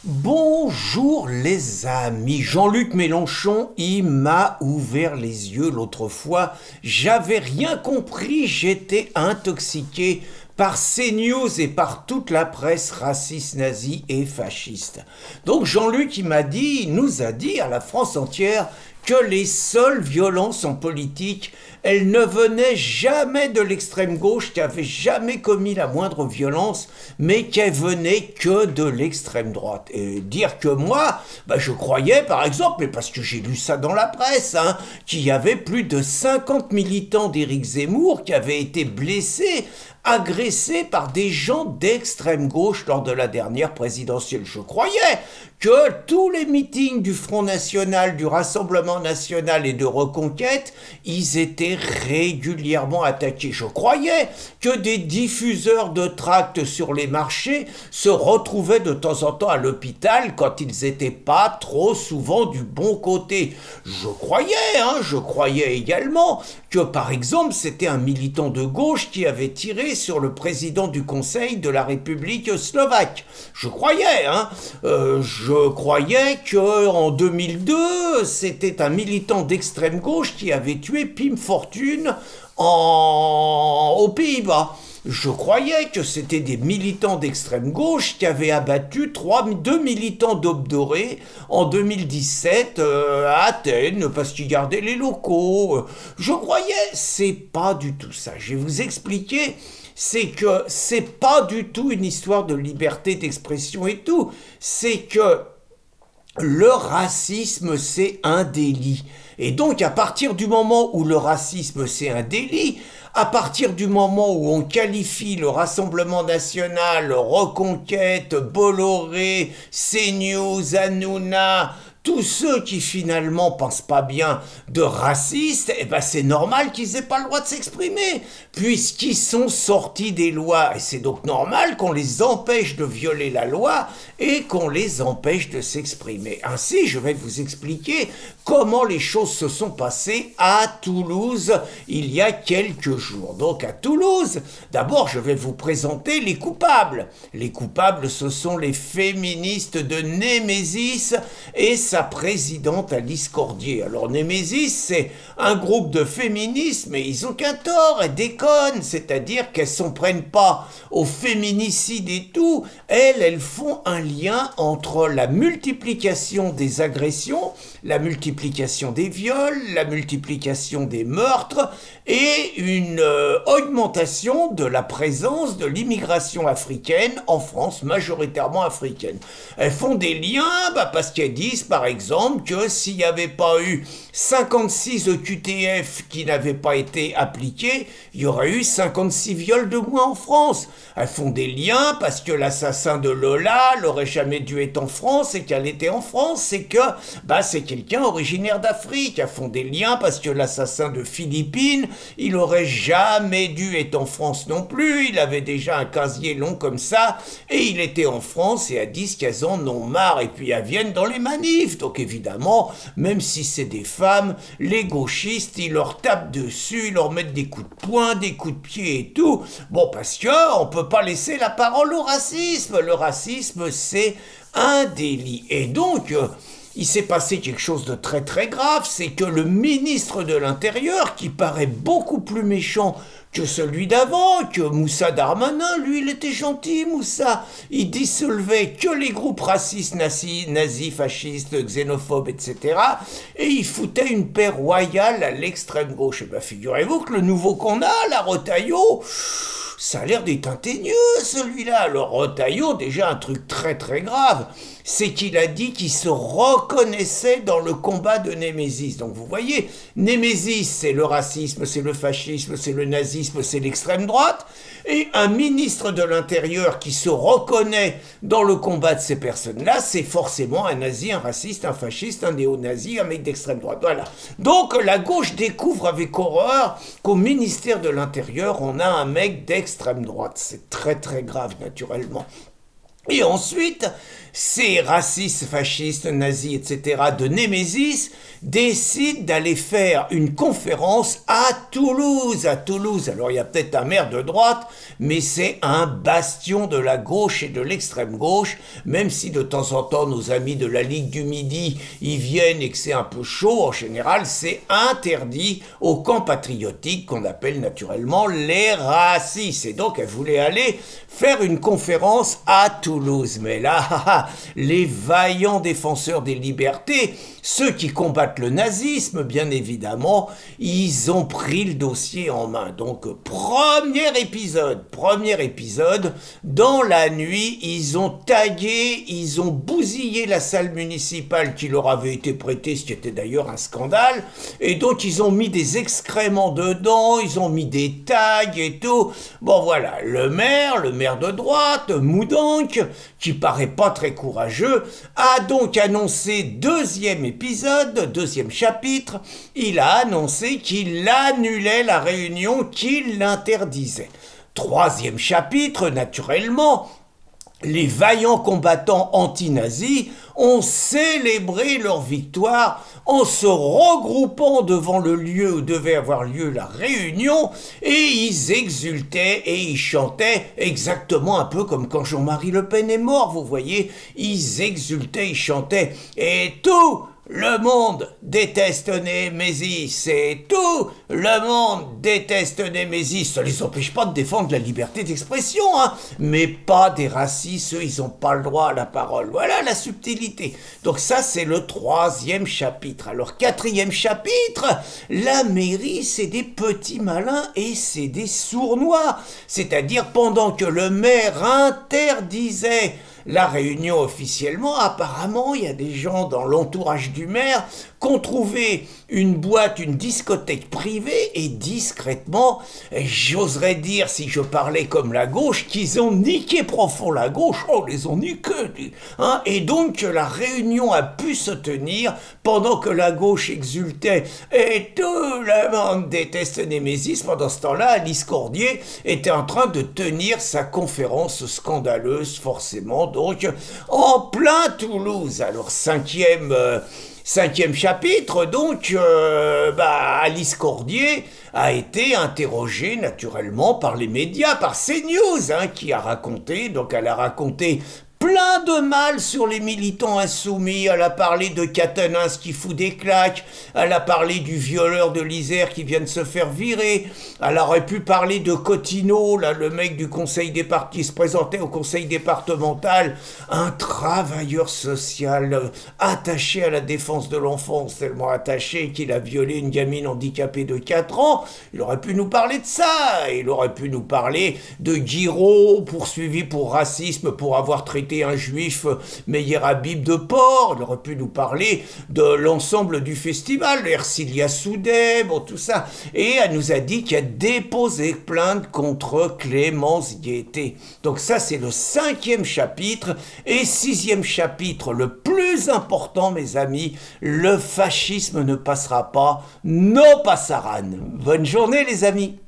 Bonjour les amis, Jean-Luc Mélenchon, il m'a ouvert les yeux l'autre fois, j'avais rien compris, j'étais intoxiqué par CNews et par toute la presse raciste, nazie et fasciste. Donc Jean-Luc il nous a dit à la France entière que les seules violences en politique, elles ne venaient jamais de l'extrême gauche qui avait jamais commis la moindre violence, mais qu'elles venaient que de l'extrême droite. Et dire que moi, je croyais par exemple, mais parce que j'ai lu ça dans la presse, qu'il y avait plus de 50 militants d'Éric Zemmour qui avaient été blessés, agressés par des gens d'extrême gauche lors de la dernière présidentielle. Je croyais que tous les meetings du Front National, du Rassemblement National et de Reconquête, ils étaient régulièrement attaqués. Je croyais que des diffuseurs de tracts sur les marchés se retrouvaient de temps en temps à l'hôpital quand ils n'étaient pas trop souvent du bon côté. Je croyais également que par exemple c'était un militant de gauche qui avait tiré sur le président du Conseil de la République slovaque. Je croyais qu'en 2002, c'était un militant d'extrême gauche qui avait tué Pim Fortuyn aux Pays-Bas. Je croyais que c'était des militants d'extrême gauche qui avaient abattu deux militants d'Aube dorée en 2017 à Athènes parce qu'ils gardaient les locaux. Je croyais, c'est pas du tout ça. Je vais vous expliquer. C'est que c'est pas du tout une histoire de liberté d'expression et tout. C'est que le racisme, c'est un délit. Et donc, à partir du moment où le racisme, c'est un délit, à partir du moment où on qualifie le Rassemblement National, Reconquête, Bolloré, CNews, Hanouna, tous ceux qui finalement pensent pas bien de racistes, c'est normal qu'ils aient pas le droit de s'exprimer, puisqu'ils sont sortis des lois. Et c'est donc normal qu'on les empêche de violer la loi et qu'on les empêche de s'exprimer. Ainsi, je vais vous expliquer comment les choses se sont passées à Toulouse il y a quelques jours. Donc à Toulouse, d'abord je vais vous présenter les coupables. Les coupables, ce sont les féministes de Némésis et sa présidente Alice Cordier. Alors Némésis, c'est un groupe de féministes, mais ils ont qu'un tort, elles déconnent, c'est-à-dire qu'elles s'en prennent pas au féminicide et tout, elles font un lien entre la multiplication des agressions, la multiplication des viols, la multiplication des meurtres et une augmentation de la présence de l'immigration africaine en France, majoritairement africaine. Elles font des liens parce qu'elles disent par exemple que s'il n'y avait pas eu 56 OQTF qui n'avaient pas été appliqués, il y aurait eu 56 viols de moins en France. Elles font des liens parce que l'assassin de Lola n'aurait jamais dû être en France et qu'elle était en France, c'est que c'est quelqu'un originaire d'Afrique. Elles font des liens parce que l'assassin de Philippines, il aurait jamais dû être en France non plus, il avait déjà un casier long comme ça, et il était en France et elles disent qu'elles en ont marre, et puis elles viennent dans les manifs. Donc évidemment, même si c'est des femmes, les gauchistes, ils leur tapent dessus, ils leur mettent des coups de poing, des coups de pied et tout. Bon, parce que on peut pas laisser la parole au racisme. Le racisme, c'est un délit. Et donc, il s'est passé quelque chose de très très grave, c'est que le ministre de l'Intérieur, qui paraît beaucoup plus méchant que celui d'avant, que Moussa Darmanin, lui il était gentil, Moussa, il dissolvait que les groupes racistes, nazis, fascistes, xénophobes, etc. Et il foutait une paix royale à l'extrême gauche. Et figurez-vous que le nouveau qu'on a, la Retailleau, ça a l'air d'être ingénieux celui-là. Alors Retailleau, déjà un truc très très grave, c'est qu'il a dit qu'il se reconnaissait dans le combat de Némésis. Donc vous voyez, Némésis, c'est le racisme, c'est le fascisme, c'est le nazisme, c'est l'extrême droite, et un ministre de l'Intérieur qui se reconnaît dans le combat de ces personnes-là, c'est forcément un nazi, un raciste, un fasciste, un néo-nazi, un mec d'extrême droite. Voilà. Donc la gauche découvre avec horreur qu'au ministère de l'Intérieur, on a un mec d'extrême droite. C'est très très grave, naturellement. Et ensuite, ces racistes, fascistes, nazis, etc. de Némésis décident d'aller faire une conférence à Toulouse. À Toulouse, alors il y a peut-être un maire de droite, mais c'est un bastion de la gauche et de l'extrême gauche, même si de temps en temps nos amis de la Ligue du Midi y viennent et que c'est un peu chaud, en général c'est interdit aux camps patriotiques qu'on appelle naturellement les racistes. Et donc elle voulait aller faire une conférence à Toulouse. Mais là, les vaillants défenseurs des libertés, ceux qui combattent le nazisme, bien évidemment, ils ont pris le dossier en main. Donc, premier épisode, dans la nuit, ils ont tagué, ils ont bousillé la salle municipale qui leur avait été prêtée, ce qui était d'ailleurs un scandale, et donc ils ont mis des excréments dedans, ils ont mis des tags et tout. Bon voilà, le maire de droite, Moudank, qui paraît pas très courageux, a donc annoncé deuxième chapitre, il a annoncé qu'il annulait la réunion, qu'il l'interdisait. Troisième chapitre, naturellement, les vaillants combattants anti-nazis ont célébré leur victoire en se regroupant devant le lieu où devait avoir lieu la réunion, et ils exultaient et ils chantaient exactement un peu comme quand Jean-Marie Le Pen est mort, vous voyez, ils exultaient, ils chantaient, et tout le monde déteste Némésis, et tout le monde déteste Némésis. Ça ne les empêche pas de défendre la liberté d'expression, hein, mais pas des racistes, eux, ils n'ont pas le droit à la parole. Voilà la subtilité. Donc ça, c'est le troisième chapitre. Alors, quatrième chapitre, la mairie, c'est des petits malins et c'est des sournois. C'est-à-dire, pendant que le maire interdisait la réunion officiellement, apparemment, il y a des gens dans l'entourage du maire qui ont trouvé une boîte, une discothèque privée, et discrètement, j'oserais dire, si je parlais comme la gauche, qu'ils ont niqué profond la gauche. Oh, les ont niqués, hein. Et donc, la réunion a pu se tenir pendant que la gauche exultait et tout le monde déteste Némésis. Pendant ce temps-là, Alice Cordier était en train de tenir sa conférence scandaleuse, forcément, donc en plein Toulouse. Alors, cinquième chapitre, donc, Alice Cordier a été interrogée naturellement par les médias, par CNews, hein, qui a raconté, donc elle a raconté plein de mal sur les militants insoumis. Elle a parlé de Catanins qui fout des claques, elle a parlé du violeur de l'Isère qui vient de se faire virer, elle aurait pu parler de Cottineau, là, le mec du conseil qui se présentait au conseil départemental, un travailleur social attaché à la défense de l'enfance, tellement attaché qu'il a violé une gamine handicapée de 4 ans. Il aurait pu nous parler de ça, il aurait pu nous parler de Guiraud, poursuivi pour racisme, pour avoir traité un juif Meyer Habib de porc. Il aurait pu nous parler de l'ensemble du festival, Ercilia Soudet, bon tout ça. Et elle nous a dit qu'il a déposé plainte contre Clémence Guettet. Donc ça c'est le 5e chapitre. Et 6e chapitre, le plus important mes amis, le fascisme ne passera pas, no passaran. Bonne journée les amis.